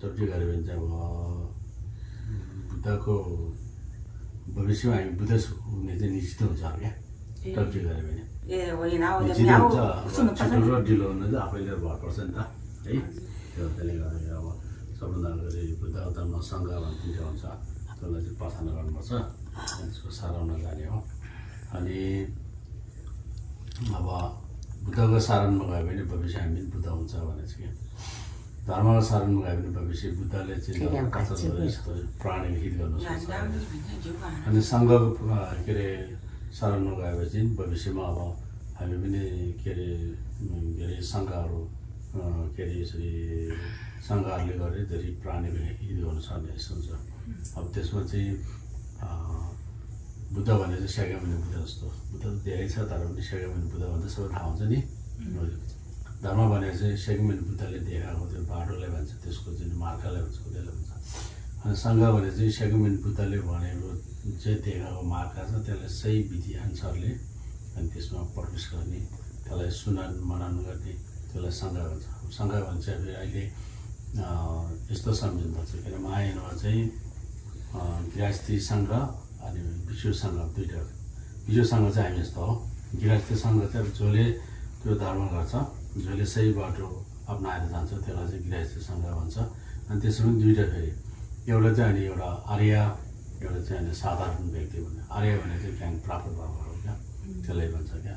टप्टी गऱ्यो भने चाहिँ अब बुद्धको भविष्यमा हामी बुद्ध हुने चाहिँ निश्चित हुन्छ क्या टप्टी गऱ्यो भने निश्चित हुन्छ छिटो र ढिलो हुनु चाहिँ आफैले भर पर्छ नि त है त्यसले गर्दा अब सबभन्दा अगाडि बुद्धको धर्म सङ्घ भन्ने हुन्छ त्यसलाई चाहिँ प्रार्थना गर्नुपर्छ त्यसको साराउन जाने हो अनि अब बुद्धको सारणमा गयो भने भविष्य हामी बुद्ध हुन्छ भने चाहिँ धर्मको सारणमा गयो भने भविष्य बुद्धले चाहिँ प्राणीको हित गर्नु सक्छ अनि सङ्घको के अरे सारणमा गएपछि भविष्यमा अब हामी पनि के अरे सङ्घहरू के अरे यसरी सङ्घहरूले गरे धेरै प्राणीको हित गर्नु सक्ने यस्तो हुन्छ अब त्यसमा चाहिँ बुद्ध भने चाहिँ स्यागामुनि बुद्ध जस्तो बुद्ध त धेरै छ तर पनि स्यागामुनि बुद्ध भन्दा सबै थाहा हुन्छ नि धर्म भने चाहिँ स्यागामुनि बुद्धले देखाएको त्यो बाटोलाई भन्छ त्यसको चाहिँ मार्गलाई भन्छ त्यसलाई भन्छ अनि सङ्घ भने चाहिँ स्यागामुनि बुद्धले भनेको चाहिँ देखाएको मार्ग छ त्यसलाई सही विधि अनुसारले अनि त्यसमा प्रवेश गर्ने त्यसलाई सुनान मनन गर्ने त्यसलाई सङ्घ भन्छ सङ्घ भन्छ अहिले यस्तो सम्झिँदा चाहिँ किन महायानमा चाहिँ गृहस्थी सङ्घ अनि भिक्षु सङ्घ दुईवटा भिक्षु सङ्घ चाहिँ हामी जस्तो हो गृहस्थी सङ्घ चाहिँ अब जसले त्यो धर्म गर्छ जसले सही बाटो अप्नाएर जान्छ त्यसलाई चाहिँ गृहस्थी सङ्घ भन्छ अनि त्यसमा पनि दुईवटा फेरि एउटा चाहिँ अनि एउटा आर्य एउटा चाहिँ अनि साधारण व्यक्ति भन्ने आर्य भने चाहिँ ज्ञान प्राप्त भएको हो क्या त्यसलाई भन्छ क्या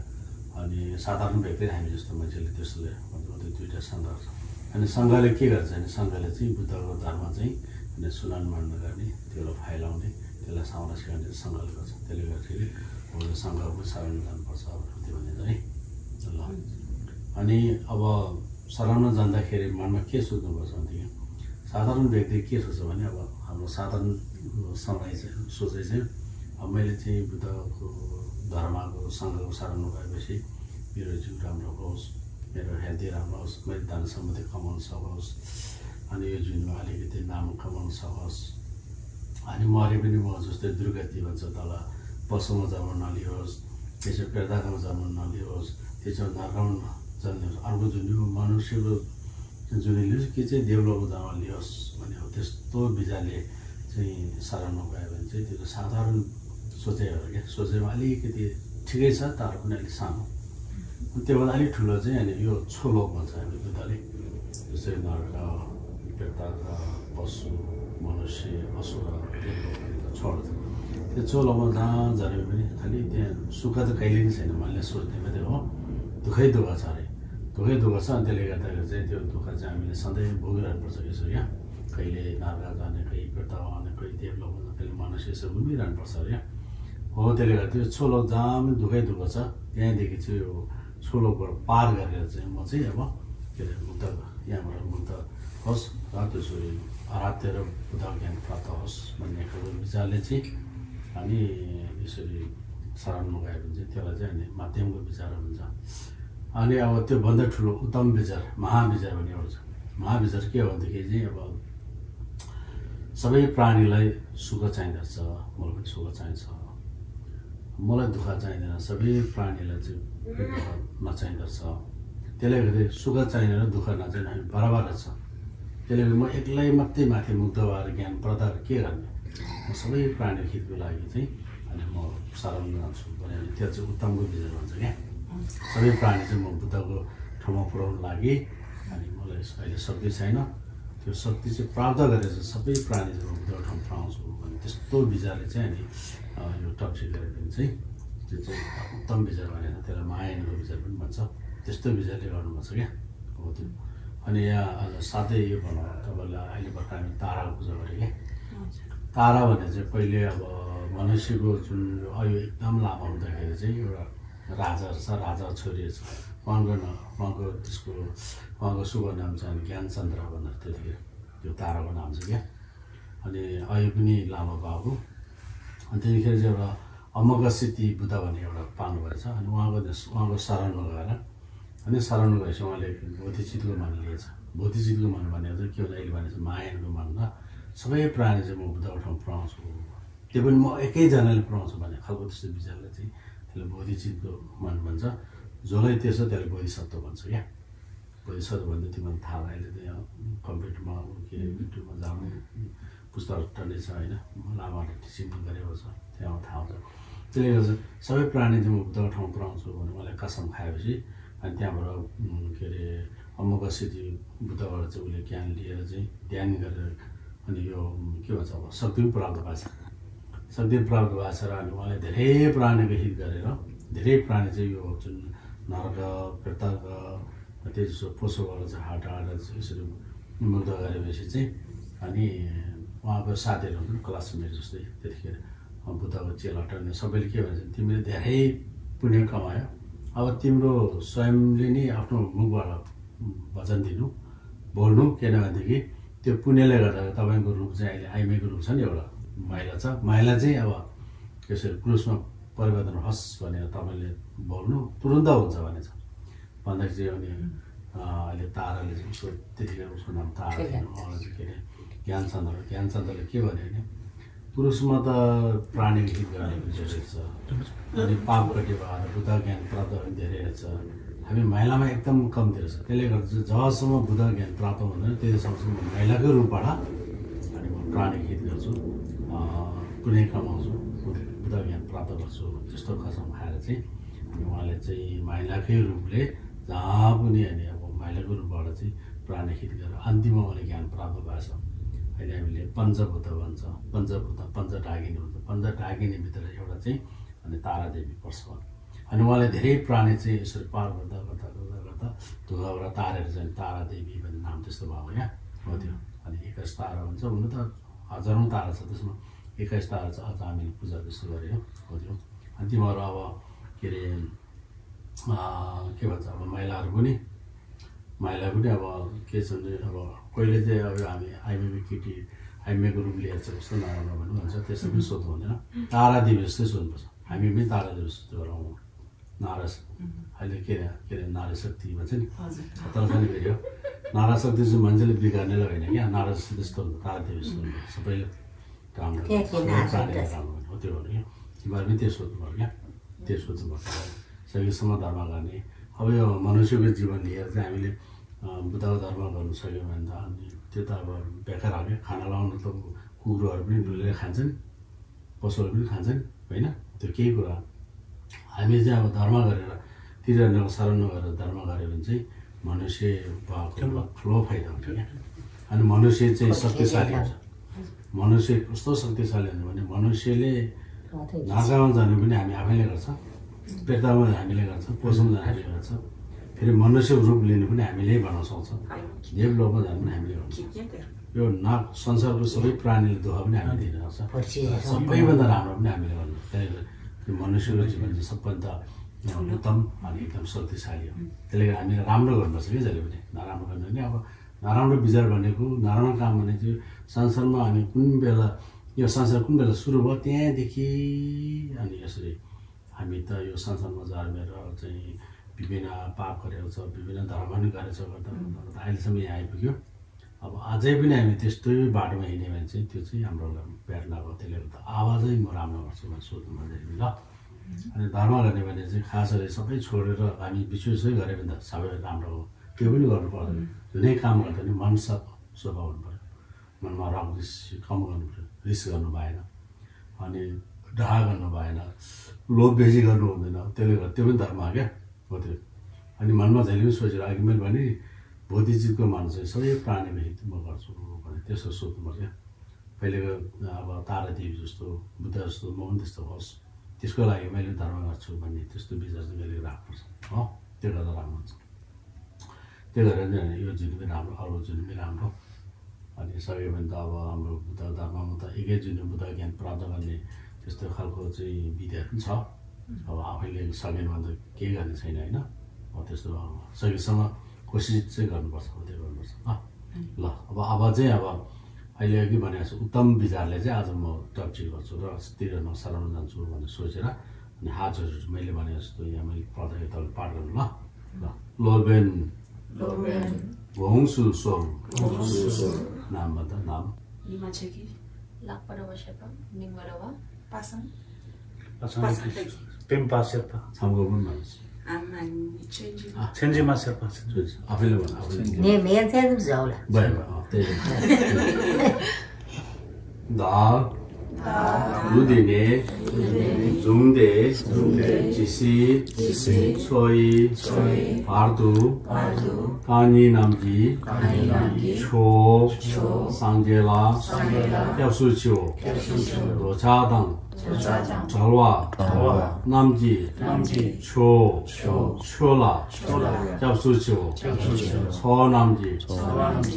अनि साधारण व्यक्ति हामी जस्तो मान्छेले त्यसले भन्छ त्यो दुईवटा सङ्घ छ अनि सङ्घले के गर्छ भने सङ्घले चाहिँ बुद्धको धर्म चाहिँ अनि सुनान मान्न गर्ने त्यसलाई फैलाउने त्यसलाई साउना सिकाउने सङ्घले गर्छ त्यसले गर्दाखेरि अब सङ्घको सारण जानुपर्छ अब त्यो भने है ल अनि अब सराउन जाँदाखेरि मनमा के सोच्नुपर्छ भनेदेखि साधारण व्यक्ति के सोच्छ भने अब हाम्रो साधारण समय चाहिँ सोचाइ चाहिँ अब मैले चाहिँ बुद्धको धर्मको सङ्घको सराउनु भएपछि मेरो जिउ राम्रो होस् मेरो हेल्दी राम्रो होस् मैले धन सम्पत्ति कमाउन सकोस् अनि यो जुनमा अलिकति नाम कमाउन सकोस् अनि मरे पनि म जस्तै दुर्गति भन्छ तल पशुमा जन्म नलियोस् त्यसो पेर्दाकोमा जन्म नलियोस् त्यसो नर्कमा जन्मियोस् अर्को जुन मनुष्यको जुन लियोस् कि चाहिँ देवलोकको जन्म लियोस् भने हो त्यस्तो विचारले चाहिँ सराउन गयो भने चाहिँ त्यो साधारण सोचाइहरू क्या सोचाइमा अलिकति ठिकै छ तर पनि अलिक सानो त्योभन्दा अलिक ठुलो चाहिँ अनि यो छोलोक भन्छ हामी बुद्धले जस्तै नर्क पेर्दाक पशु मनुष्य असुर छोड्छ त्यो चोलोमा जहाँ झऱ्यो भने खालि त्यहाँ सुख त कहिले पनि छैन मैले सोच्ने मात्रै हो दुःखै दुःख छ अरे दुःखै दुःख छ अनि त्यसले गर्दाखेरि चाहिँ त्यो दुःख चाहिँ हामीले सधैँ भोगिरहनुपर्छ यसो क्या कहिले नर्क जाने कहीँ पेर्दा आउने कहीँ देवलोक जाने कहिले मनुष्य यसो घुमिरहनुपर्छ अरे हो त्यसले गर्दा त्यो छोलोक जहाँ पनि दुःखै दुःख छ त्यहाँदेखि चाहिँ यो छोलोकबाट पार गरेर चाहिँ म चाहिँ अब के अरे मुक्त यहाँबाट मुक्त होस् र त्यसरी आराध्य र बुद्ध ज्ञान प्राप्त होस् भन्ने खालको विचारले चाहिँ हामी यसरी शरणमा गयो भने चाहिँ त्यसलाई चाहिँ अनि माध्यमको विचार हुन्छ अनि अब त्योभन्दा ठुलो उत्तम विचार महाविचार भन्ने एउटा छ महाविचार के हो भनेदेखि चाहिँ अब सबै प्राणीलाई सुख चाहिँदछ मलाई पनि सुख चाहिन्छ मलाई दुःख चाहिँदैन सबै प्राणीलाई चाहिँ दुःख नचाहिँदछ त्यसले गर्दा सुख चाहिँदैन दुःख नचाहिँदैन हामी बराबर छ त्यसले गर्दा म एक्लै मात्रै माथि मुक्त भएर ज्ञान प्रदान के गर्ने म सबै प्राणीको हितको लागि चाहिँ अनि म शरण जान्छु भने त्यो चाहिँ उत्तमको विचार भन्छ क्या सबै प्राणी चाहिँ म बुद्धको ठाउँमा पुर्याउनु लागि अनि मलाई अहिले शक्ति छैन त्यो शक्ति चाहिँ प्राप्त गरेर चाहिँ सबै प्राणी चाहिँ म बुद्धको ठाउँ पुऱ्याउँछु भने त्यस्तो विचारले चाहिँ अनि यो टप्सी गरेर चाहिँ त्यो चाहिँ उत्तम विचार भनेर त्यसलाई महायानको विचार पनि भन्छ त्यस्तो विचारले गर्नुपर्छ क्या हो त्यो अनि यहाँ साथै यो भनौँ तपाईँलाई अहिले भर्खर हामी ताराको पूजा गरेँ क्या तारा भने चाहिँ पहिले अब मनुष्यको जुन आयु एकदम लामो हुँदाखेरि चाहिँ एउटा राजा छ राजा छोरी छ उहाँको त्यसको उहाँको शुभ नाम चाहिँ ज्ञानचन्द्र भनेर त्यतिखेर त्यो ताराको नाम छ क्या अनि आयु पनि लामो भएको अनि त्यतिखेर चाहिँ एउटा अमगसिद्धि बुद्ध भन्ने एउटा पाउनुभएछ अनि उहाँको शरणमा गएर अनि शरणमा गएपछि उहाँले बोधिचितको मन लिएछ बोधिचितको मन भनेको चाहिँ के हुन्छ अहिले भनेको मायाको मन र सबै प्राणी चाहिँ म बुद्धको ठाउँ पुऱ्याउँछु त्यो पनि म एकैजनाले पुऱ्याउँछु भन्ने खालको त्यस्तो विचारले चाहिँ त्यसले बोधिचितको मन भन्छ जसलाई त्यसो त्यसले बोधिसत्व भन्छ क्या भइसक्यो भने तिमीलाई थाहा भयो अहिले त यहाँ कम्प्युटरमा के युट्युबमा जाने पुस्तक टन्ने छ होइन लामाले टिचिङ गरेको छ त्यहाँ थाहा हुन्छ त्यसले गर्दा सबै प्राणी चाहिँ म बुद्धको ठाउँ पुऱ्याउँछु भने मलाई कसम खाएपछि अनि त्यहाँबाट के अरे अम्मका सिद्धि बुद्धबाट चाहिँ उसले ज्ञान लिएर चाहिँ ध्यान गरेर अनि यो के भन्छ अब शक्ति पनि प्राप्त भएको छ शक्ति प्राप्त भएको छ र अनि उहाँले धेरै प्राणीको हित गरेर धेरै प्राणी चाहिँ यो जुन नरक प्रेतक त्यसो पोसोबाट चाहिँ हाट यसरी मुक्त गरेपछि चाहिँ अनि उहाँको साथीहरू पनि क्लासमेट जस्तै त्यतिखेर बुद्धको चेला टर्ने सबैले के भन्छ तिमीले धेरै पुण्य कमायो अब तिम्रो स्वयंले नै आफ्नो मुखबाट वचन दिनु बोल्नु किनभनेदेखि त्यो पुण्यले गर्दा तपाईँको रूप चाहिँ अहिले आइमेको रूप छ नि एउटा महिला छ महिला चाहिँ अब यसरी पुरुषमा परिवर्तन होस् भनेर तपाईँले बोल्नु तुरुन्त हुन्छ भनेछ भन्दाखेरि चाहिँ अनि अहिले ताराले चाहिँ उसको त्यतिखेर उसको नाम तारा के अरे ज्ञानचन्द्रले के भन्यो भने पुरुषमा त प्राणीको हित गर्ने धेरै छ अनि पापपट्टि भएर बुद्ध ज्ञान प्राप्त गर्ने धेरै रहेछ हामी महिलामा एकदम कम्ती रहेछ त्यसले गर्दा चाहिँ जबसम्म बुद्ध ज्ञान प्राप्त हुँदैन त्यतिसम्म महिलाकै रूपबाट अनि म प्राणीको हित गर्छु पुण्य कमाउँछु बुद्ध ज्ञान प्राप्त गर्छु त्यस्तो कसम खाएर चाहिँ अनि उहाँले चाहिँ महिलाकै रूपले जहाँ पनि अनि अब महिलाको रूपबाट चाहिँ प्राणी हित गरेर अन्तिममा उहाँले ज्ञान प्राप्त भएछ अहिले हामीले पञ्चभूत भन्छ पञ्चढाकिनी भन्छ पञ्चढाकिनीभित्र एउटा चाहिँ अनि तारादेवी पर्छ अनि उहाँले धेरै प्राणी चाहिँ यसरी पार गर्दा गर्दा गर्दा गर्दा धुवाबाट तारेर चाहिँ तारादेवी भन्ने नाम त्यस्तो भएको क्या हो त्यो अनि 21 तारा भन्छ हुनु त हजारौँ तारा छ त्यसमा 21 तारा चाहिँ अझ हामीले पूजा जस्तो गऱ्यो हो त्यो अनि तिमीहरू अब के अरे के भन्छ अब महिलाहरू पनि अब के छ भने अब कहिले चाहिँ अब हामी आइमेको केटी आइमेको रूप लिएर चाहिँ कस्तो नराम्रो भन्नु भन्छ त्यसो पनि सोध्नु हुँदैन तारादेवी जस्तै सोध्नुपर्छ हामी पनि तारादेवी जस्तो गराउँ नाराज अहिले के अरे नारी शक्ति भन्छ नि तर पनि भेट्यो नारा शक्ति चाहिँ मान्छेले बिगार्नेलाई होइन क्या नारा जस्तो हुन्छ तारादेवी जस्तो हुन्छ सबैले काम गर्नु राम्रो हो त्यो भने क्या तिमीहरू पनि त्यो सोध्नुभयो क्या त्यो सोध्नुपर्छ सकेसम्म धर्म गर्ने अब यो मनुष्यको जीवन लिएर चाहिँ हामीले बुद्धको धर्म गर्नु सक्यो भने त अनि त्यो त अब बेकार हाल्यो खाना लगाउनु त कुकुरहरू पनि डुलेर खान्छन् पशुहरू पनि खान्छन् होइन त्यो केही कुरा हामी चाहिँ अब धर्म गरेर तिरहरूको शरण गरेर धर्म गऱ्यो भने चाहिँ मनुष्य भएको ठुलो फाइदा हुन्छ क्या अनि मनुष्य चाहिँ शक्तिशाली हुन्छ मनुष्य कस्तो शक्तिशाली हुन्छ भने मनुष्यले नागामा जानु पनि हामी आफैले गर्छ प्रेतमा हामीले गर्छ पोषमा जानु हामीले गर्छ फेरि मनुष्य रूप लिनु पनि हामीले भन्न सक्छ देवलोकमा जानु पनि हामीले गर्छ यो नाग संसारको सबै प्राणीले दुःख पनि हामीले दिन सक्छ सबैभन्दा राम्रो पनि हामीले गर्नु त्यही त्यो मनुष्यको जीवन चाहिँ सबभन्दा उत्तम अनि एकदम शक्तिशाली हो त्यसले गर्दा हामीले राम्रो गर्नुपर्छ कि जहिले पनि नराम्रो गर्नु भने अब नराम्रो विचार भनेको नराम्रो काम भनेको संसारमा अनि कुन बेला यो संसार कुन बेला सुरु भयो त्यहाँदेखि अनि यसरी हामी त यो संसारमा जन्मेर चाहिँ विभिन्न पाप गरेको छ विभिन्न धर्म पनि गरेको छ गर्दा अहिलेसम्म यहाँ आइपुग्यो अब अझै पनि हामी त्यस्तै बाटोमा हिँड्यो भने चाहिँ त्यो चाहिँ हाम्रो प्याट नभयो त्यसले गर्दा आवाजै म राम्रो गर्छु भनेर सोध्नु भन्दाखेरि ल अनि धर्म गर्ने भने चाहिँ खास गरी सबै छोडेर हामी विश्वासै गऱ्यो भने त सबै राम्रो हो त्यो पनि गर्नु पर्दैन जुनै काम गर्दा पनि मन सफा हुनु पऱ्यो मनमा राग रिस कम गर्नु पऱ्यो रिस गर्नु भएन अनि डाहा गर्नु भएन लोभ बेसी गर्नु हुँदैन त्यसले गर्दा त्यो पनि धर्म हो क्या हो त्यो अनि मनमा जहिले पनि सोचेर अघि मैले भने बोधिजीको मान चाहिँ सबै प्राणीको हित म गर्छु भने त्यसो सोध्नुपर्छ क्या पहिलेको अब तारादेवी जस्तो बुद्ध जस्तो म पनि त्यस्तो होस् त्यसको लागि मैले धर्म गर्छु भन्ने त्यस्तो विचार चाहिँ मैले राख्नुपर्छ हो त्यो गर्दा राम्रो हुन्छ त्यो गरेर चाहिँ यो जुन पनि राम्रो अरू जुन पनि राम्रो अनि सक्यो भने त अब हाम्रो बुद्ध धर्ममा त एकै जुन बुद्ध ज्ञान प्राप्त गर्ने त्यस्तो खालको चाहिँ विधिहरू पनि छ अब आफैले सकेन भने त केही गर्ने छैन होइन अब त्यस्तो सकेसम्म कोसिस चाहिँ गर्नुपर्छ त्यो गर्नुपर्छ ल अब चाहिँ अब अहिले अघि भनेको छु उत्तम विचारले चाहिँ आज म टप्ची गर्छु र तिरन शरण जान्छु भनेर सोचेर अनि हात जोड्छु मैले भने जस्तो यहाँ मैले पढ्दाखेरि तपाईँले पाठ गर्नु ल लोबेन वोङसु सोल नाम बता नाम Lima Cheki, Lakpadawa Shepa, Ningwadawa, Pasang, Pempa Shepa, 참고분 많지 천지마 세파 आफैले भन्नु आफैले ने मेन चाहिँ जाउला भयो त्यही 다 루디네 중대 지시 소이 바르두 가니 남기 초 상제라 엽수치오 로차당 절와 남지 초 초라 엽수치오 소남지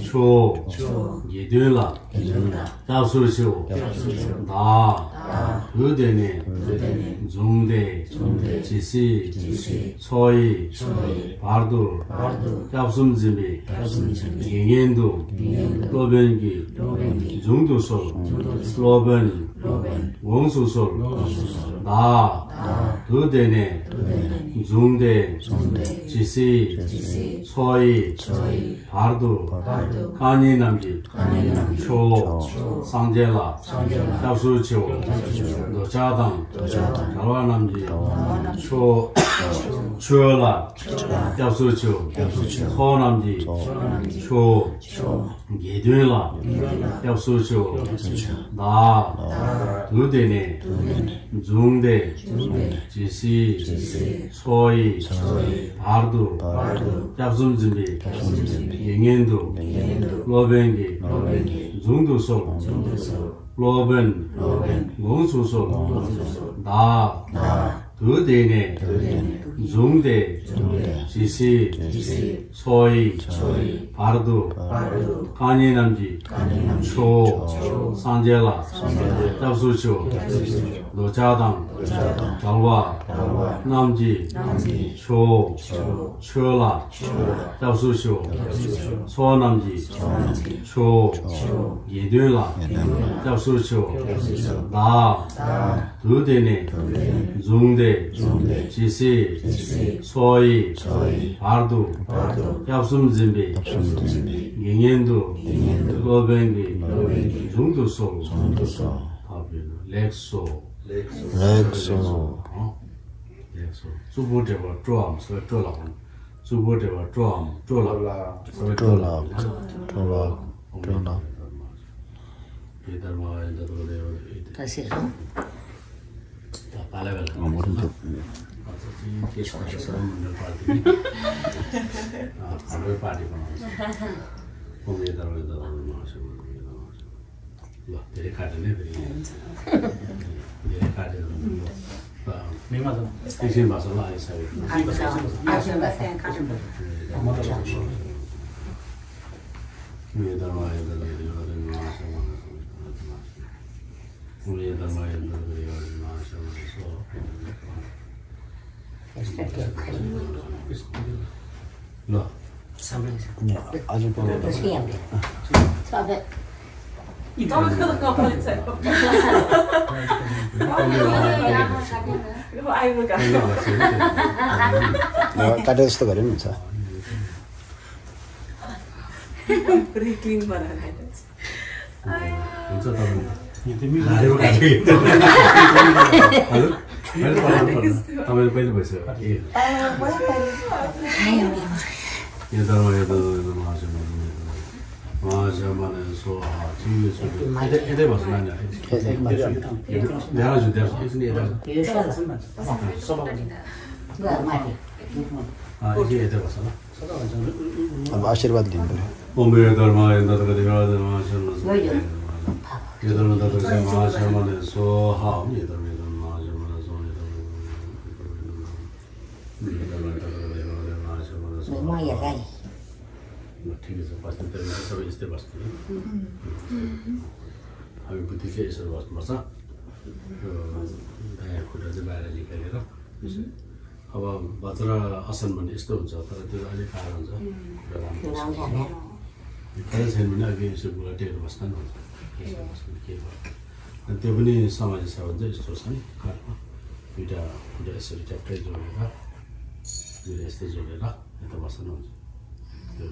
초 예들라 엽수치오 나 의대네 중대 지시 소이 바르두 엽숨지미 잉엔도 로변기 중두솔 로변 원수솔 나 의대네 중대 지시 소이 바르두 가니남지 초 상제라 엽수치오 노자당 절와남지 초 추어라 엽수치오 소남지 초 예되라 엽수치오 나 의대네 중대 지시 소이 바르두 엽숨준비 잉엔도 로변기 중두솔 로변 원수솔 나 의대네 중대 지시 소이 바르두 가니남지 초 상제라 엽수치오 노자당 절와 남지 초 추어라 엽수치오 소남지 초 예되라 엽수치오 나 의대네 중대 지시 소이 바르두 엽숨준비 잉엔도 로변기 중두솔 렉소 렉소 주부대와 드럼所做了주부대와 드럼 做了 다시 너 아주 Toma tudo com a polícia. Ai, lugar. काटे जस्तो गरे पनि हुन्छ पुरै क्लिन बनाएर हुन्छ तपाईँ पहिले भइसक्यो यतै बस्छ नानी यतै बस्छ ल अब आशीर्वाद लिनु पर्यो ओमेर धर्म ठिकै छ बस्नु त सबै यस्तै बस्नु हामी बुद्धिले यसरी बस्नुपर्छ दायाँ खुट्टा चाहिँ बाहिर निकालेर अब भद्र आसन भने यस्तो हुन्छ तर त्यो अलिक गाह्रो हुन्छ खाँदै छैन भने अघि यसो बुढा टेकेर बस्दा नि हुन्छ के भयो अनि त्यो पनि समाज सेवा चाहिँ यस्तो छ नि काठमा दुइटा खुट्टा यसरी ट्याक्कै जोडेर दुइटा यस्तै जोडेर यता बस्दा नि हुन्छ त्यो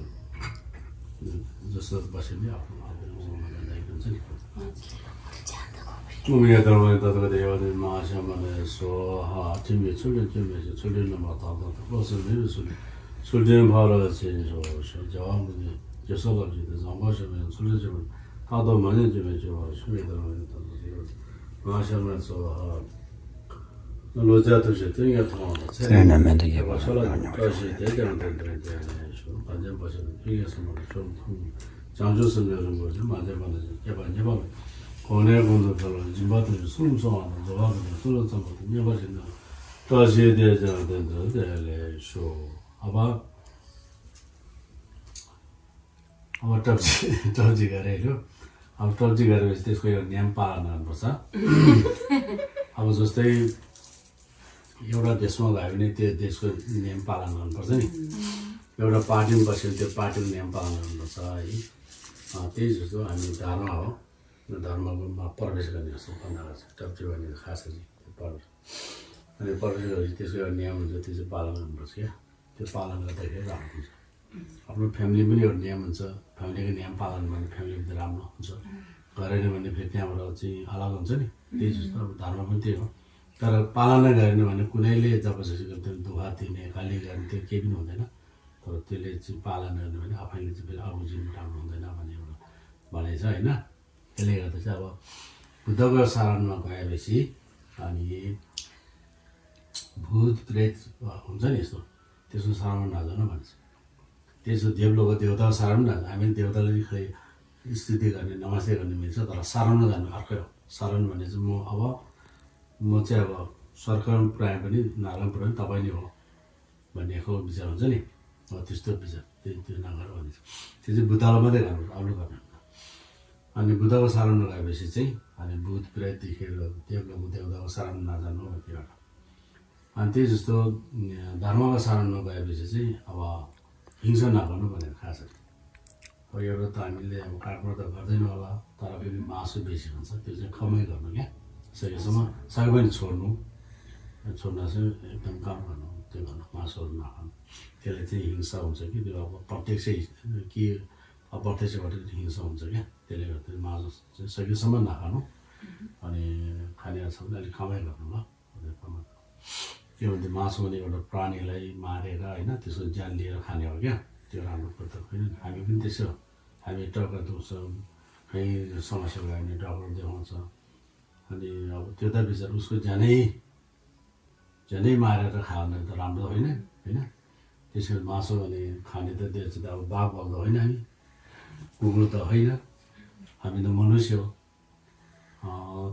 जस्तो बस्यो भने आफ्नो जाँदाखेरि हुन्छ नि 我们也等会到这个地方的马上嘛来说哈，准备处理了嘛，我是没有处理跑了先说叫我们的就说了的，让我什么处理什么，他到马上就没就处理到这个马上嘛说哈。罗家都是这样套的，这难免的也我说了，这是这样的说，反正不是这个什么说，讲究是没有什么，就马上把那一般，国内工作做了，基本都是送啊，做啊，做了这么多，你把现在这些的这样的来说，好吧？我着急个来着，अब टल्ची गरेपछि त्यसको यो नियम पालन गर्नुपर्छ अब जस्तै एउटा देशमा भयो भने त्यो देशको नियम पालन गर्नुपर्छ नि एउटा पार्टीमा बस्यो भने त्यो पार्टीको नियम पालन गर्नुपर्छ है त्यही जस्तो हामी धर्म हो धर्ममा प्रवेश गर्ने जस्तो भन्दा टल्ची भन्ने खास गरी प्रवेश अनि प्रवेश गरेपछि त्यसको एउटा नियम हुन्छ त्यो चाहिँ पालन गर्नुपर्छ क्या त्यो पालन गर्दाखेरि राम्रो हुन्छ आफ्नो फ्यामिली पनि एउटा नियम हुन्छ फ्यामिलीको नियम पालन गर्ने फ्यामिली पनि राम्रो हुन्छ गरेन भने फेरि त्यहाँबाट चाहिँ अलग हुन्छ नि त्यही जस्तो अब धर्म पनि त्यही हो तर पालना गरेन भने कुनैले जबरजस्ती त्यो दुःख दिने गाली गर्ने त्यो केही पनि हुँदैन तर त्यसले चाहिँ पालना गर्ने भने आफैले चाहिँ फेरि अरू जीवन राम्रो हुँदैन भन्ने एउटा भनाइ छ होइन त्यसले गर्दा चाहिँ अब बुद्धको शरणमा गएपछि अनि भूत प्रेत हुन्छ नि यस्तो त्यसको शरणमा नजानु भन्छ त्यसो देवलोक देवता शरण पनि जान्छ हामीले देवतालाई खै स्तुति गर्ने नमस्ते गर्ने मिल्छ तर शरणमा जानु अर्कै हो शरण भने चाहिँ म चाहिँ अब सरकारमा प्राय पनि नारायण पुरा पनि तपाईँ नै हो भन्ने खालको विचार हुन्छ नि अब त्यस्तो विचार त्यो नगर भन्छ त्यो चाहिँ बुद्धलाई मात्रै गर्नु अरू गर्नु अनि बुद्धको शरणमा गएपछि चाहिँ अनि भूत प्रेतदेखि देवलोक देवताको शरणमा नजानु भन्ने एउटा अनि त्यही जस्तो धर्मको शरणमा गएपछि चाहिँ अब हिंसा नगर्नु भनेर खास अब एउटा त हामीले अब काठमा त गर्दैनौँ होला तर पनि मासु बेसी हुन्छ त्यो चाहिँ कमै गर्नु क्या सकेसम्म सके पनि छोड्नु चाहिँ एकदम कम गर्नु त्यो गर्नु मासुहरू नखानु त्यसले चाहिँ हिंसा हुन्छ कि त्यो अब प्रत्यक्ष कि अप्रत्यक्षबाट हिंसा हुन्छ क्या त्यसले गर्दा मासु चाहिँ सकेसम्म नखानु अनि खाने छ भने अलिक कमै गर्नु ल त्यो भन्दा मासु भने एउटा प्राणीलाई मारेर होइन त्यसको ज्यान लिएर खाने हो क्या त्यो राम्रो कुरो होइन हामी पनि त्यसो हामी टाउका दुख्छौँ कहीँ समस्या भयो भने डक्टर देखाउँछ अनि अब त्यो त बिचार उसको ज्यानै मारेर खाने त राम्रो होइन होइन त्यसरी मासु भने खाने त त्यो चाहिँ अब बाघ भएको होइन हामी कुकुर त होइन हामी त मनुष्य हो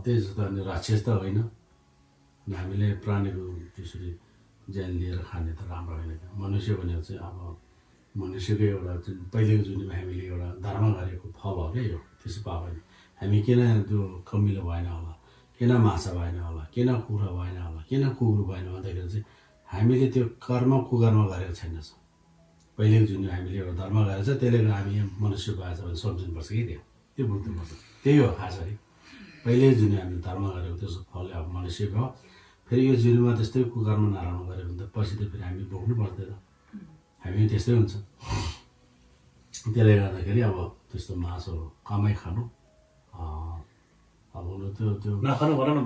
त्यही जस्तो अनि राक्षस त होइन अनि हामीले प्राणीको त्यसरी ज्यान लिएर खाने त राम्रो होइन मनुष्य भनेको चाहिँ अब मनुष्यको एउटा जुन पहिलेको जुनमा हामीले एउटा धर्म गरेको फल हो क्या यो त्यसो पायो भने हामी किन त्यो कमिलो भएन होला किन माछा भएन होला किन कुखुरा भएन होला किन कुकुर भएन भन्दाखेरि चाहिँ हामीले त्यो कुकर्म गरेको छैन पहिलेको जुन हामीले एउटा धर्म गरेको छ त्यसले गर्दा हामी यहाँ मनुष्य भएछ भने सम्झिनुपर्छ कि त्यो बुझ्नुपर्छ त्यही हो खास गरी पहिलेको जुन हामीले धर्म गरेको त्यसको फल अब मनुष्य भयो फेरि यो जुनमा त्यस्तै कुकर्म नराम्रो गऱ्यो भने त पछि त फेरि हामी भोग्नु पर्दैन हामी त्यस्तै हुन्छ त्यसले गर्दाखेरि अब त्यस्तो मासु कमै खानु अब त्यो नखानु भन न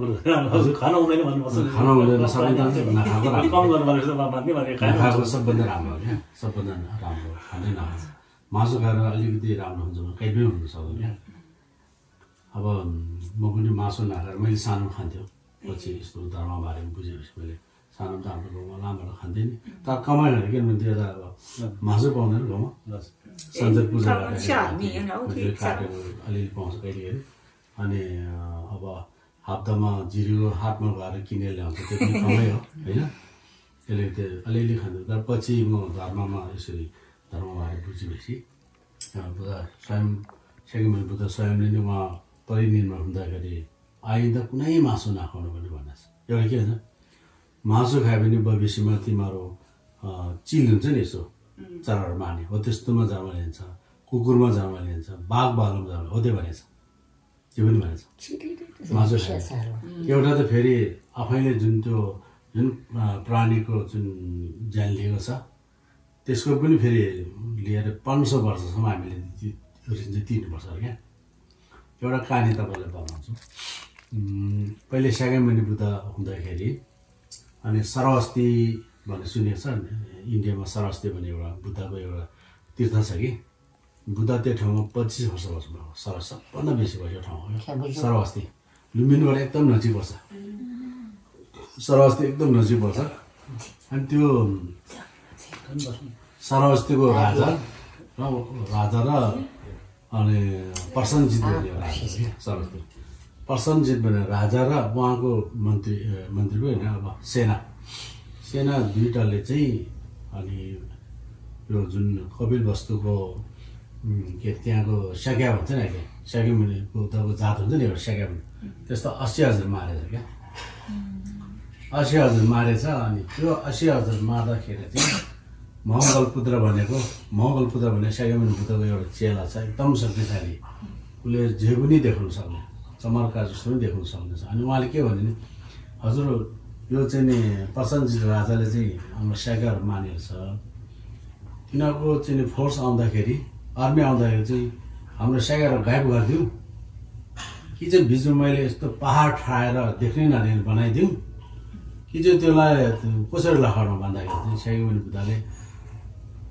खानु हुँदैन भन्नुपर्छ खानु हुँदैन सबैजना नखाएको कम गर्नुपर्छ भन्ने नखाएको सबभन्दा राम्रो हो क्या सबभन्दा राम्रो खाँदै नखानु मासु खाएर अलिकति राम्रो हुन्छ भने कहीँ पनि हुनु सक्दैन क्या अब म पनि मासु नखाएर मैले सानो खान्थ्यो पछि यस्तो धर्मबारेमा बुझेपछि मैले सानो त हाम्रो गाउँमा लामबाट खान्थेँ नि तर कमाइ गरेँ किनभने त्यो त अब मासु पाउँदैन गाउँमा सन्जर पूजा गर्दाखेरि काटेको अलिअलि पाउँछ कहिले अनि अब हप्तामा जिरो हाटमा गएर किनेर ल्याउँछ त्यो पनि कमै हो होइन त्यसले त्यो अलिअलि खान्थ्यो तर पछि म धर्ममा यसरी धर्मबारे बुझेपछि बुद्ध स्वयं सेकेन्ड बुद्ध स्वयंले नै उहाँ परिनिर्वाण हुँदाखेरि आइन्दा कुनै मासु नखाउनु पनि भनेको छ एउटा के भन्छ मासु खायो भने भविष्यमा तिमीहरू चिल हुन्छ नि यसो चराहरू मार्ने हो त्यस्तोमा जन्म लिन्छ कुकुरमा जन्म लिन्छ बाघ भालुमा जन्म हो त्यो भनेको छ त्यो पनि भनेको छ मासु खायो एउटा त फेरि आफैले जुन प्राणीको जुन ज्यान लिएको छ त्यसको पनि फेरि लिएर 500 वर्षसम्म हामीले तिर्नुपर्छ क्या एउटा कहानी तपाईँलाई बनाउँछु पहिले स्यागेमुनि बुद्ध हुँदाखेरि अनि सरस्वती भन्ने सुनेको छ इन्डियामा सरस्वती भन्ने एउटा बुद्धको एउटा तीर्थ छ कि बुद्ध त्यो ठाउँमा 25 वर्ष बस्नुभयो सबभन्दा बेसी भएको ठाउँ हो सरस्वती लुम्बिनीबाट एकदम नजिक पर्छ सरस्वती एकदम नजिक पर्छ अनि त्यो सरस्वतीको राजा र अनि प्रसन्नजित भन्ने राजा सरस्वती प्रसन्नजित भन्ने राजा र उहाँको मन्त्री पो होइन अब सेना दुईटाले चाहिँ अनि यो जुन कपिल वस्तुको के त्यहाँको स्याक्या भन्छ नि अहिले स्याक्यामुनि बुद्धको जात हुन्छ नि एउटा स्याक्यामुनि त्यस्तो 80,000 मारेछ क्या 80,000 मारेछ अनि त्यो 80,000 मार्दाखेरि चाहिँ महङ्गलपुत्र भने स्याक्यामुनि बुद्धको एउटा चेला छ एकदम शक्तिशाली उसले जे पनि देखाउन सक्ने चमत्कार जस्तो पनि देखाउन सक्नेछ अनि उहाँले के भने नि हजुर यो चाहिँ नि प्रसन्नजित राजाले चाहिँ हाम्रो स्याक्याहरू मानेको छ तिनीहरूको चाहिँ फोर्स आउँदाखेरि आर्मी आउँदाखेरि चाहिँ हाम्रो स्याक्याहरू गायब गरिदिउँ कि चाहिँ बिचमा मैले यस्तो पहाड ठाएर देख्नै नदेख्ने बनाइदिउँ कि चाहिँ त्यसलाई कसरी लखाउनु भन्दाखेरि चाहिँ स्याक्यामुनि बुद्धले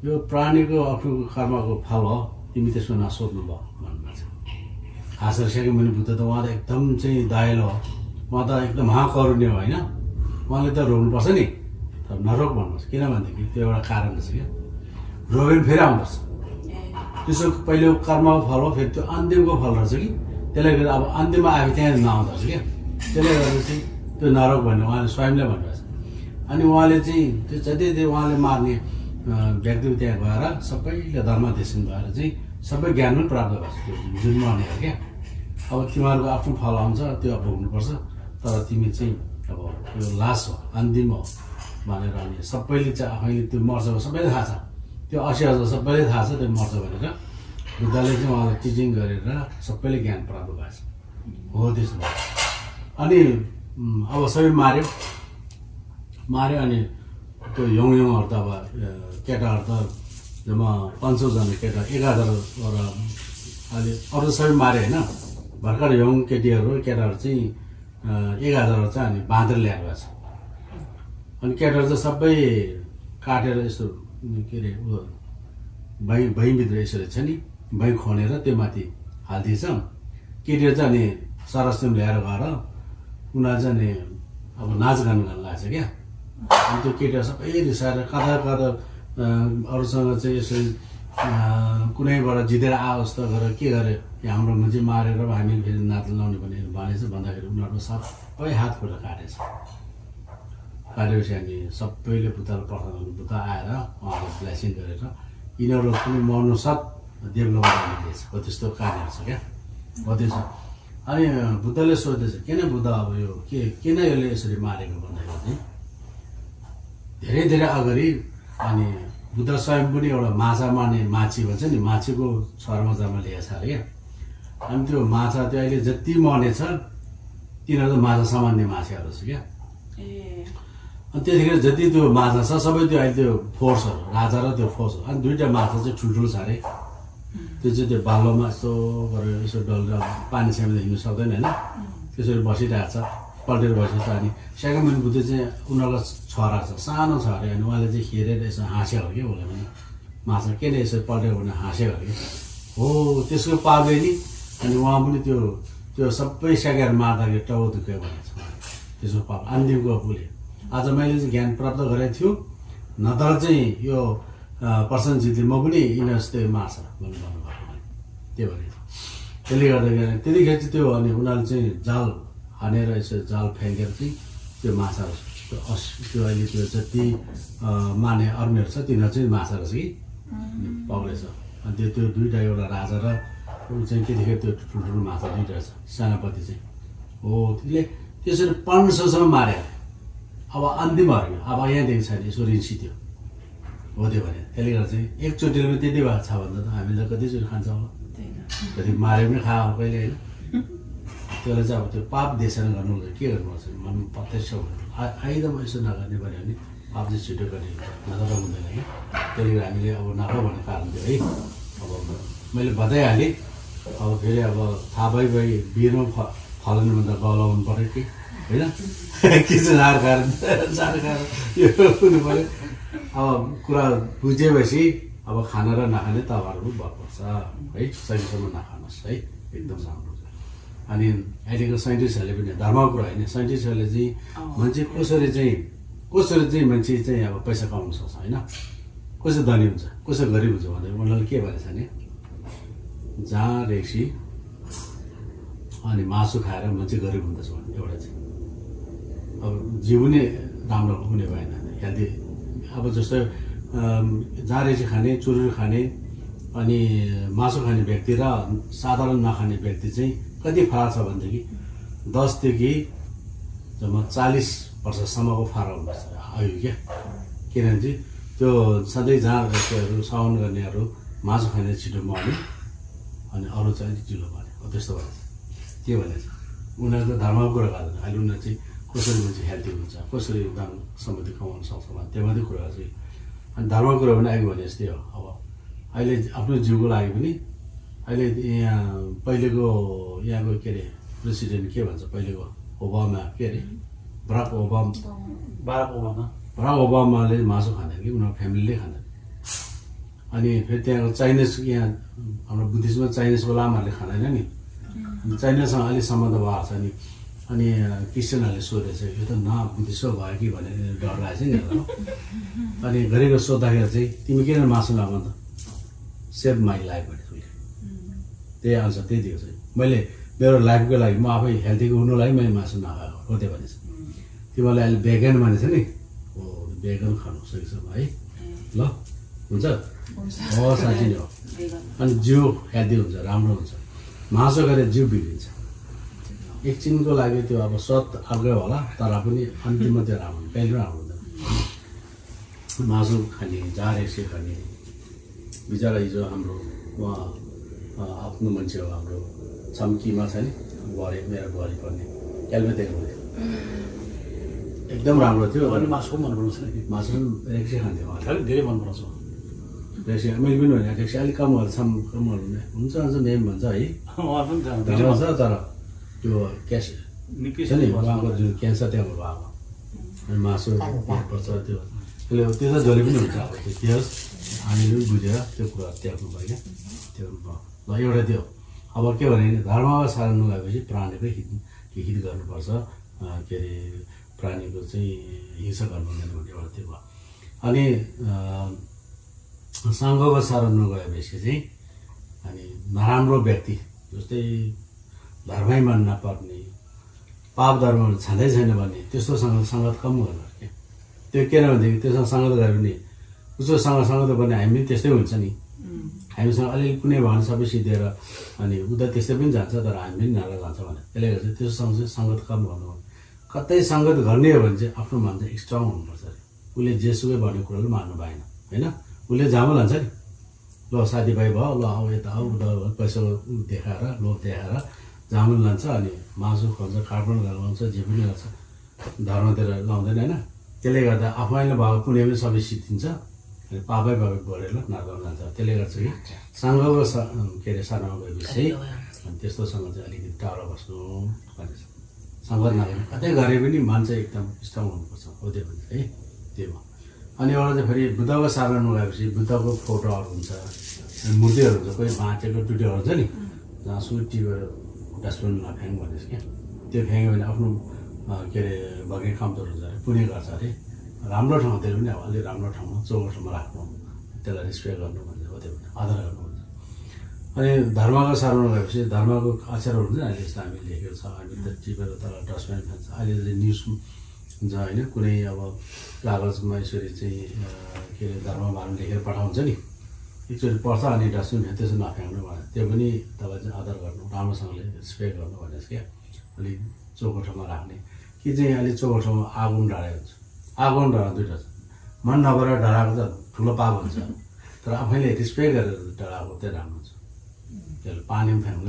यो प्राणीको आफ्नो कर्मको फल हो तिमी त्यसमा नसोध्नु भयो भन्नुभएको छ खास गरी स्याक्यामुनि बुद्ध त उहाँ त एकदम चाहिँ दयालु हो उहाँ त एकदम महाकरुण्य हो होइन उहाँले त रोक्नुपर्छ नि तर नरोक भन्नुपर्छ किनभनेदेखि त्यो एउटा कारण छ क्या रोग्यो भने फेरि आउनुपर्छ त्यसो पहिलो कर्मको फल हो फेरि त्यो अन्तिमको फल रहेछ कि त्यसले गर्दा अब अन्तिममा आफै त्यहाँ नआउँदो रहेछ क्या त्यसले गर्दा चाहिँ त्यो नरोक भन्ने उहाँले स्वयंले भन्नुभएको छ अनि उहाँले चाहिँ त्यो जति उहाँले मार्ने व्यक्ति त्यहाँ गएर सबैले धर्मदेशन भएर चाहिँ सबै ज्ञान पनि प्राप्त गर्छ त्यो जुन मर्ने हो क्या अब तिमीहरूको आफ्नो फल आउँछ त्यो भोग्नुपर्छ तर तिमी चाहिँ अब यो लास्ट हो अन्तिम हो भनेर अनि सबैले चाहिँ आफैले त्यो मर्छ सबैले थाहा छ त्यो 80,000 सबैले थाहा छ त्यो मर्छ भनेर बुद्धले चाहिँ उहाँलाई टिचिङ गरेर सबैले ज्ञान प्राप्त भएको छ हो त्यसो भयो अनि अब सबै मार्यो अनि त्यो यङहरू त अब केटाहरू त जम्मा 500 जना केटा 11,000 अहिले अरू सबै मारे होइन भर्खर यङ केटाहरू चाहिँ 11,000 चाहिँ अनि बाँधेर ल्याएर गएको छ अनि केटाहरू चाहिँ सबै काटेर यसो के अरे भैँभित्र यसरी छ नि भैँ खनेर त्यो माथि हालिदिएछ केटीहरू चाहिँ अनि सरस्वतीमा ल्याएर गएर उनीहरू चाहिँ अनि अब नाचगान गर्न लाग्छ क्या अनि त्यो केटीहरू सबै रिसाएर कता अरूसँग चाहिँ यसरी कुनैबाट जितेर आओस् त गरेर के गरे हाम्रो मान्छे मारेर हामीले फेरि नाच लाउने भनेछ भन्दाखेरि उनीहरूको सबै हात खुट्टा काटेपछि अनि सबैले बुद्धलाई प्रार्थना गर्नु बुद्ध आएर उहाँलाई ब्लेसिङ गरेर यिनीहरू पनि मर्नु साथ देवलोकमा जानुहुँदैछ हो त्यस्तो कार्यहरू छ क्या हो त्यसो अनि बुद्धले सोध्दैछ किन बुद्ध अब यो किन यसले यसरी मारेको भन्दाखेरि चाहिँ धेरै अगाडि अनि बुद्ध स्वयं पनि एउटा माछा मार्ने माछी भन्छ नि माछीको शर्मजामा ल्याएको छ अरे क्या अनि त्यो माछा त्यो अहिले जति मर्ने छ तिनीहरू त माछा सामान्य माछाहरू छ क्या अनि त्यतिखेर जति त्यो माछा छ सबै त्यो अहिले त्यो फोर्सहरू राजा र त्यो फोर्स अनि दुईवटा माछा चाहिँ ठुल्ठुलो छ अरे त्यो चाहिँ त्यो बालोमा यस्तो गरेर यसो डल्दा पानी छ्यामेर हिँड्नु सक्दैन होइन त्यसरी बसिरहेको छ पल्टेर बसेको अनि स्याक्यामुनि बुद्ध चाहिँ उनीहरूको छोरा छ सानो छ अरे अनि उहाँले चाहिँ हेरेर यसो हाँस्यो हो क्या उसलाई पनि माछा के नै यसो पल्टेर भने हाँस्यो अरे हो त्यसको पापले नि अनि उहाँ पनि त्यो सबै स्याक्याहरू मार्दाखेरि टाउ दुख्यो भनेको छ त्यसको पाप अन्तिमको उसले आज मैले चाहिँ ज्ञान प्राप्त गरेको थियो नत्र चाहिँ यो प्रसन्नजितले म पनि यिनीहरू मार्छ भन्नुभएको त्यो भने त्यसले गर्दाखेरि त्यतिखेर चाहिँ त्यो अनि उनीहरूले चाहिँ जाल हानेर यसो जाल फ्याँकेर चाहिँ त्यो माछा त्यो अहिले त्यो जति माने अर्मीहरू छ तिनीहरू चाहिँ माछा रहेछ कि पक्रेछ अनि त्यो दुईवटा एउटा राजा र ऊ चाहिँ त्यतिखेर त्यो ठुल्ठुलो माछा दुईवटा रहेछ सेनापति चाहिँ हो त्यसले त्यसरी 500सम्म मारे अब अन्तिम हर्यो अब यहाँदेखि छैन यसो रिन्सिथ्यो हो त्यो भने त्यसले गर्दा चाहिँ एकचोटिले पनि त्यति भएको छ भन्दा त हामीले कतिचोटि खान्छ होला कति मारे पनि खा कहिले होइन त्यसलाई चाहिँ अब त्यो पाप देशना गर्नु के गर्नुपर्छ मन प्रत्यक्ष आइदम यसो नगर्ने भन्यो भने पाप चाहिँ छिटो गर्ने नगर हुँदैन कि त्यसले गर्दा हामीले अब नगो भन्ने कारण थियो है अब मैले बताइहालेँ अब फेरि अब थाहा भइ वीरमा फलाउनुभन्दा गलाउनु पऱ्यो कि होइन के चाहिँ झार खाएर यो हुनु पऱ्यो। अब कुरा बुझेपछि अब खाना र नखाने तपाईँहरू भर्नुपर्छ है, सकेसम्म नखानुहोस् है, एकदम राम्रो छ। अनि अहिलेको साइन्टिस्टहरूले पनि धर्मको कुरा होइन, साइन्टिस्टहरूले चाहिँ मान्छे कसरी चाहिँ मान्छे चाहिँ अब पैसा कमाउन सक्छ होइन, कसरी धनी हुन्छ कसरी गरिब हुन्छ भन्दा उनीहरूले के भनेछ भने जहाँ रेक्सी अनि मासु खाएर मान्छे गरिब हुँदछ भने एउटा चाहिँ अब जिउ नै राम्रो हुने भएन हेल्दी। अब जस्तो जहाँ रेक्सी खाने चुरुरी खाने अनि मासु खाने व्यक्ति र साधारण नखाने व्यक्ति चाहिँ कति फरक छ भनेदेखि 10 देखि जम्मा 40 वर्षसम्मको फरक हुन्छ आयु क्या। किनभने चाहिँ त्यो सधैँ जहाँ रेक्सीहरू सेवन गर्नेहरू मासु खाने छिटो मर्ने अनि अरू चाहिँ अलिक ढिलो मर्ने हो त्यस्तो भएछ। के भनेछ उनीहरूको धर्मको कुरा गर्दैन, अहिले उनीहरू चाहिँ कसरी मान्छे हेल्दी हुन्छ कसरी दान सम्पत्ति कमाउन सक्छ भने त्यो मात्रै कुरा चाहिँ। अनि धर्मको कुरा पनि अघि भने जस्तै हो। अब अहिले आफ्नो जिउको लागि पनि अहिले यहाँ पहिलेको यहाँको के अरे प्रेसिडेन्ट के भन्छ पहिलेको ओबामा के अरे बराक ओबामाले मासु खाँदैन कि उनीहरू फ्यामिलीले खाँदैन। अनि फेरि त्यहाँको चाइनिज यहाँ हाम्रो बुद्धिस्टमा चाइनिजको लामाहरूले खाँदैन नि, चाइनासँग अलिक सम्बन्ध भएको छ नि। अनि क्रिस्चियनहरूले सोधेछ यो त न बुद्धिस्टमा भयो कि भनेर डर लागेको छ नि। अनि गरेको सोद्धाखेरि चाहिँ तिमी किन मासु नखाऊ त, सेभ माई लाइफ भने उसले त्यही आन्सर त्यही दिएको छ। मैले मेरो लाइफको लागि म आफै हेल्दीको हुनुको लागि मैले मासु नखाएको हो त्यो भनेछ। तिमीलाई अहिले भेगन भनेछ नि, हो भेगन खानु सकेसम्म है ल हुन्छ हो साँच्ची नै हो। अनि जिउ हेल्दी हुन्छ राम्रो हुन्छ। मासु गरेर जिउ बिग्रिन्छ एकछिनको लागि, त्यो अब स्वाद अर्कै होला तर पनि अन्तिममा त्यो राम्रो हुन्छ, कहिले राम्रो हुँदैन। मासु खाने जहाँ रेक्सी खाने बिचरा हिजो हाम्रो उहाँ आफ्नो मान्छे हो हाम्रो छम्कीमा छ नि बुहारी, मेरो बुहारी पर्ने क्यालमेदेखि बोल्यो एकदम राम्रो थियो। अनि मासु मन पराउँछ मासु रेक्सी खान्थ्यो उहाँले धेरै मन पराउँछ रेक्सी। मैले पनि होइन रेक्सी अलिक कम गर्छ कम गर्नु हुन्छ मेम भन्छ है भन्छ तर त्यो क्यास छ नि उहाँको जुन क्यान्सर त्यहाँ भएको अनि मासु पर्छ त्यो त्यो त जहिले पनि हुन्छ। अब त्यो होस् हामीले पनि बुझेर त्यो कुरा त्याग्नु भयो क्या त्यो ल एउटा त्यो। अब के भने धर्ममा सार्नु गएपछि प्राणीको हित गर्नुपर्छ, के अरे प्राणीको चाहिँ हिंसा गर्नु हुँदैन भन्ने एउटा त्यो भयो। अनि सङ्घको शरण गएपछि चाहिँ अनि नराम्रो व्यक्ति जस्तै धर्मै मन नपर्ने पाप धर्महरू छँदै छैन भने त्यस्तोसँग सङ्गत कम गर्नु क्या। त्यो के भनेदेखि त्योसँग सङ्गत गऱ्यो भने उसोसँग सङ्गत गर्ने हामी पनि त्यस्तै हुन्छ नि, हामीसँग अलिअलि कुनै भएन सबै सिद्धेर अनि उता त्यस्तै पनि जान्छ तर हामी पनि नारा जान्छ भने त्यसले गर्दा त्योसँग चाहिँ सङ्गत कम गर्नु। कतै सङ्गत गर्ने हो भने चाहिँ आफ्नो मन चाहिँ स्ट्रङ हुनुपर्छ अरे। उसले जेसुकै भन्ने कुरोहरू मान्नु भएन होइन, उसले जामा लान्छ नि ल साथीभाइ भयो ल अब यता आऊ उता पैसा देखाएर लोभ देखाएर जामुन लान्छ अनि मासु खुवाउँछ काटबन लगाउँछ जे पनि गर्छ धर्मतिर लाउँदैन होइन। त्यसले गर्दा आफैले भएको पुण्य पनि सबै सिद्धिन्छ अनि पापै पापै गरेर नर्कमा जान्छ। त्यसले गर्छ कि सङ्घको के अरे सार्नमा गएपछि अनि त्यस्तोसँग चाहिँ अलिकति टाढो बस्नु भनेछ। सङ्गत नगर्नु कतै गरे पनि मान्छे एकदम स्ट्रङ हुनुपर्छ हो त्यो भन्छ है त्यो भयो। अनि एउटा चाहिँ फेरि बुद्धको सार्नमा गएपछि बुद्धको फोटोहरू हुन्छ मूर्तिहरू हुन्छ, कोही भाँचेको टुटेहरू हुन्छ नि जहाँ सुटियो डस्टबिनमा फ्याँक भनेछ क्या। त्यो फ्याँक्यो भने आफ्नो के अरे भगे कमजोर हुन्छ अरे पुण्य गर्छ अरे। राम्रो ठाउँ त्यसले पनि अब अलिक राम्रो ठाउँमा चौको ठाउँमा राख्नु त्यसलाई रेस्पेक्ट गर्नु भन्छ हो त्यो भने आदर गर्नु भन्छ। अनि धर्मको सार्नमा गएपछि धर्मको अक्षरहरू हुन्छ अहिले यस्तो हामी लेखेको छ हामी त टिपेर तर डस्टबिन खान्छ। अहिले न्युज हुन्छ होइन कुनै अब कागजमा यसरी चाहिँ के अरे धर्मबारे लेखेर पठाउँछ नि एकचोटि पढ्छ अनि डस्टबिन त्यसो नफ्याँक्नु भने त्यो पनि तपाईँ चाहिँ आदर गर्नु राम्रोसँगले रेस्पेक्ट गर्नु भनेको क्या। अलिक चौको ठाउँमा राख्ने कि चाहिँ अलिक चौको ठाउँमा आगो पनि ढाडेको हुन्छ, आगो पनि ढाडा दुइटा छ। मन नभएर ढाडाको त ठुलो पाप हुन्छ तर आफैले रेस्पेक्ट गरेर ढाडाको चाहिँ राम्रो हुन्छ। त्यसले पानी पनि फ्याँक्नु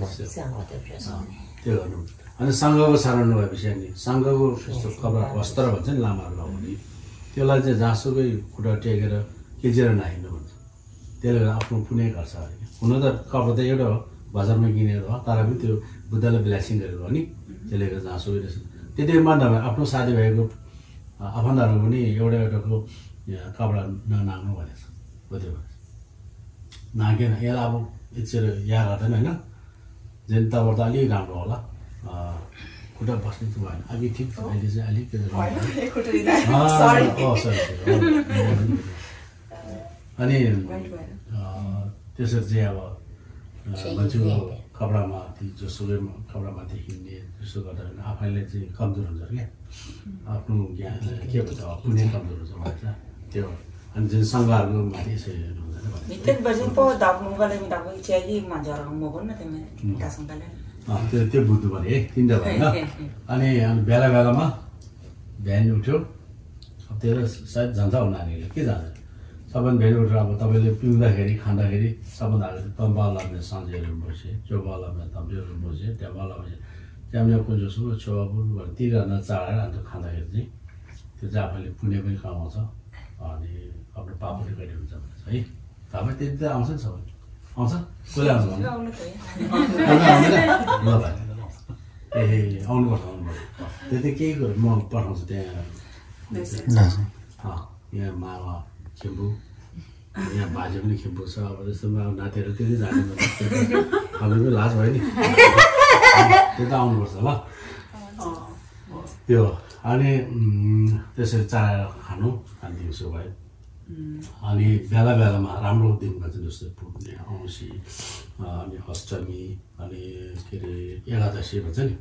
त्यो गर्नु। अनि सङ्घको सार्नु भएपछि अनि सङ्घको यस्तो कपडा वस्त्र भन्छ नि लामाहरू लगाउने त्यसलाई चाहिँ जहाँसुकै खुट्टा टेकेर किल्चेर नहिँड्नु भन्छ। त्यसले गर्दा आफ्नो पुण्य गर्छ अरे। हुन त कपडा त एउटा हो बजारमा किनेर हो तर पनि त्यो बुद्धले ब्लेसिङ गरेको हो नि त्यसले गर्दा जहाँसुकै रहेछ त्यति मान्दा आफ्नो साथीभाइको आफन्तहरू पनि एउटा एउटाको कपडा ननाग्नु भनेको छ कति नागेन यसलाई अब यति या गर्दैन होइन जनताबाट त अलिक राम्रो होला खुट्टा बस्ने चाहिँ भएन अघि ठिक छ अहिले चाहिँ अलिक अनि त्यसरी चाहिँ अब मान्छेको कपडामाथि जोसुकै कपडामाथि हिँड्ने जस्तो गर्दा आफैले चाहिँ कमजोर हुन्छ क्या आफ्नो ज्ञान के भन्छ कुनै कमजोर हुन्छ भन्छ त्यो अनि जुन सङ्घहरूको माथि यसरी हुँदैन त्यो बुझ्नु पर्यो है तिनवटा भएन अनि बेला बेलामा बिहान उठ्यो त्यो सायद जान्छ हो नानीहरूले के जान्छ सबभन्दा भेरी उठेर अब तपाईँले पिउँदाखेरि खाँदाखेरि सबभन्दा अगाडि तम्बालामा साँझेहरू बसेँ चौबालामा तम्बेहरू बसेँ ट्याबालामा त्यहाँनिर कुन जसो छेवाबुल तिरजना चाडेर अन्त खाँदाखेरि चाहिँ त्यो चाहिँ आफूले पुण्य पनि कमाउँछ अनि आफ्नो पाप पनि कहिले हुन्छ भनेर है तपाईँ त्यति त आउँछ नि सबै आउँछ कसले आउँछ ल भाइ ए आउनुपर्छ त्यति केही कुरो म पठाउँछु त्यहाँ यहाँ मामा खेम्बु यहाँ बाजे पनि खेम्बु छ अब जस्तो नातिहरू त्यति जाने हामी पनि लाज भयो नि त्यो त आउनुपर्छ ल त्यो अनि त्यसरी चाहेर खानु अनि दिउँसो भयो अनि बेला बेलामा राम्रो दिनमा चाहिँ जस्तो पुग्ने औँसी अनि अष्टमी अनि के अरे एकादशी भन्छ नि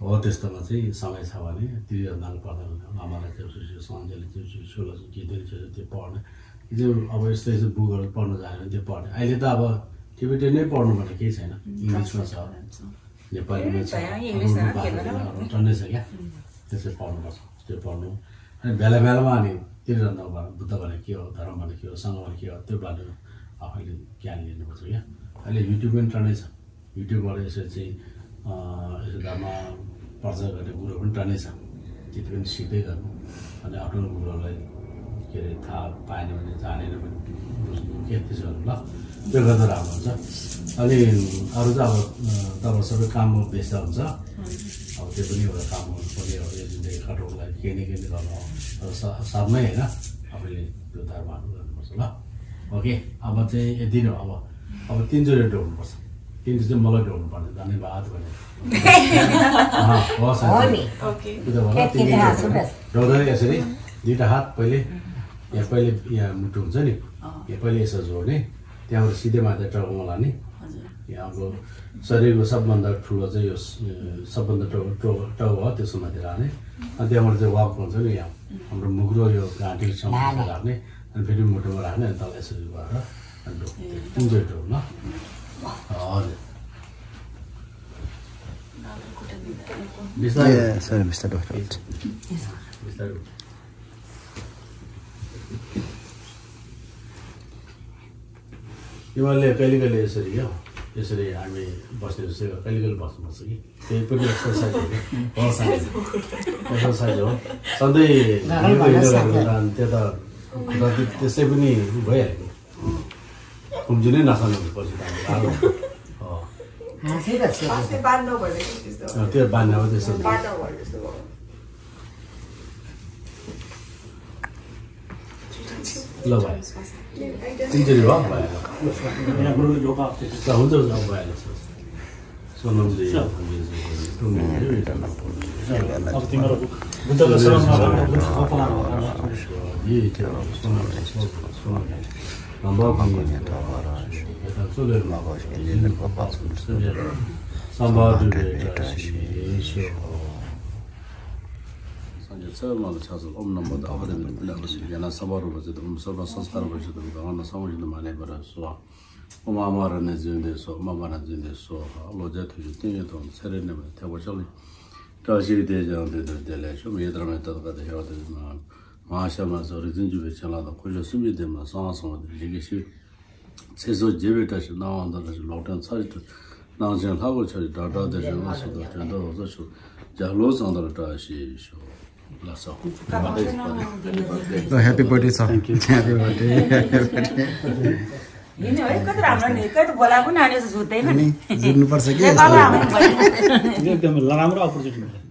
हो त्यस्तोमा चाहिँ समय छ भने तिरजना पर्दा आमालाई चाहिँ सन्जेले चाहिँ सोह्र गीतहरू त्यो पढ्ने त्यो अब यस्तो यस्तो बुकहरू पढ्नु जाने भने त्यो पढ्ने अहिले त अब टिबेटन नै पढ्नु भने केही छैन इङ्ग्लिसमा छ नेपालीमा छ टन्नै छ क्या त्यसरी पढ्नुपर्छ त्यो पढ्नु अनि बेला बेलामा अनि तिरजना बुद्ध भने के हो धर्म भने के हो सङ्घ भने के हो त्यो बारे आफैले ज्ञान लिनुपर्छ क्या अहिले युट्युब पनि टन्नै छ युट्युबबाट यसरी चाहिँ यसो धर्म प्रचार गर्ने कुरो पनि टन्नै छ त्यति पनि सिक्दै गर्नु अनि आफ्नो कुरोलाई के अरे थाहा पाएन भने जानेन भने बुझ्नु के त्यसो ल त्यो गर्दा राम्रो हुन्छ अनि अरू चाहिँ अब तपाईँ सबै काममा व्यस्त हुन्छ अब त्यो पनि एउटा काम गर्नुपर्ने अब यो जिन्दगी कटाउनलाई केही न केही गर्नु साथमै होइन आफैले त्यो धर्महरू गर्नुपर्छ ल ओके अब चाहिँ यति नै अब तिनचोटि ढोग्नुपर्छ तिनचोटि चाहिँ मलाई ढोग्नु पर्ने धन्यवाद भने ढोग्दै यसरी दुईवटा हात पहिले यहाँ मुटु हुन्छ नि यहाँ पहिले यसो जोड्ने त्यहाँबाट सिधै माथि टाउकोमा लाने यहाँ अब शरीरको सबभन्दा ठुलो चाहिँ यो सबभन्दा टाउको हो त्यसको माथि राख्ने अनि त्यहाँबाट चाहिँ वाक भन्छ नि यहाँ हाम्रो मुग्रो यो घाँटीसम्म राख्ने अनि फेरि मुटुमा राख्ने अनि तल यसरी गरेर अनि तिनचोटि ढोग्नु ल हजुर बिस्तारै बिस्तारै तिमीहरूले कहिले कहिले यसरी क्या यसरी हामी बस्ने जस्तै कहिले कहिले बस्नुपर्छ कि त्यही पनि एक्सर्साइज हो कि एक्सर्साइज हो सधैँ त्यो त त्यसै पनि भइहाल्यो खुम्जिनै नखानु पछि त्यो बान्ने हो त्यस्तो ल भाइ तिनचोटि भयो भइहाल्यो हुन्छ अब भइहाल्यो सोनमजी ओम नमो भगवान सवारू भजत ओम सर्व संस्कार भजत भगवान समुचित माने बर स्व ओम अमरने जिन्दे स्व ममन जिन्दे स्व लो जत जुतिने तो शरीर में थे वचल ताजी दे जाते देले शो मेद्र में तद का देव दे महाशमा सरी जिंजु बे चला तो कुछ सुमि दे मा सांस में लिगे सी छेसो जेबेटा से ना अंदर से लौटन साइड ना जे लागो छ डाटा दे जे ना सो तो चंदो हो सो जालो अंदर ता सी शो Happy birthday, sir. Thank you. Happy birthday. हिँड्ने है कति राम्रो नि कति बोलाएको नि अनि सुत्दैन अनि जुट्नुपर्छ कि बाबा आमा एकदम राम्रो अपर्च्युनिटी